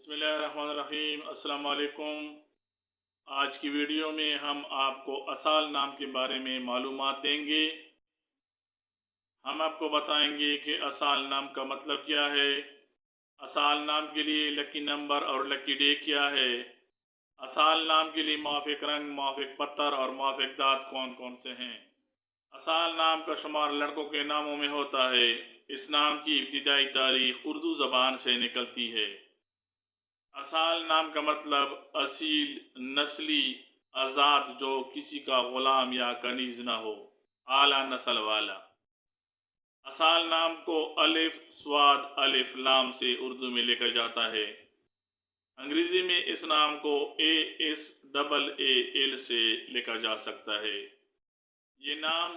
बिस्मिल्लाहिर्रहमानिर्रहीम। अस्सलाम वालेकुम। आज की वीडियो में हम आपको असाल नाम के बारे में मालूमात देंगे। हम आपको बताएंगे कि असाल नाम का मतलब क्या है, असाल नाम के लिए लकी नंबर और लकी डे क्या है, असाल नाम के लिए मुआफिक रंग, मुआफिक पत्थर और मुआफिक दांत कौन कौन से हैं। असाल नाम का शुमार लड़कों के नामों में होता है। इस नाम की इब्तिदाई तारीख उर्दू ज़बान से निकलती है। असाल नाम का मतलब असील, नस्ली, आज़ाद, जो किसी का ग़ुलाम या कनीज़ न हो, आला नस्ल वाला। असाल नाम को अलिफ स्वाद अलिफ लाम से उर्दू में लिखा जाता है। अंग्रेज़ी में इस नाम को ASAAL से लिखा जा सकता है। ये नाम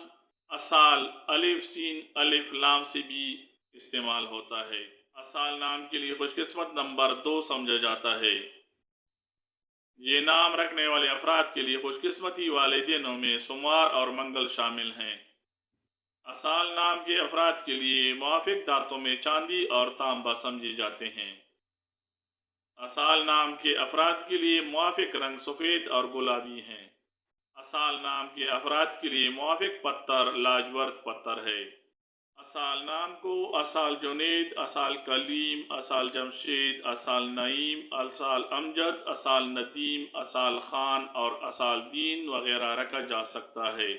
असाल अलिफ सीन अलिफ लाम से भी इस्तेमाल होता है। असाल नाम के लिए खुशकिस्मत नंबर 2 समझा जाता है। ये नाम रखने वाले अफराद के लिए खुशकिस्मती वाले दिनों में सोमवार और मंगल शामिल हैं। असाल नाम के अफराद के लिए मुआफिक दांतों में चांदी और तांबा समझे जाते हैं। असाल नाम के अफराद के लिए मुआफिक रंग सफ़ेद और गुलाबी हैं। असाल नाम के अफराद के लिए मुआफिक पत्थर लाजवर्द पत्थर है। असाल नाम को असाल जुनैद, असाल कलीम, असाल जमशेद, असाल नईम, असाल अमजद, असाल नदीम, असाल खान और असाल दीन वगैरह रखा जा सकता है।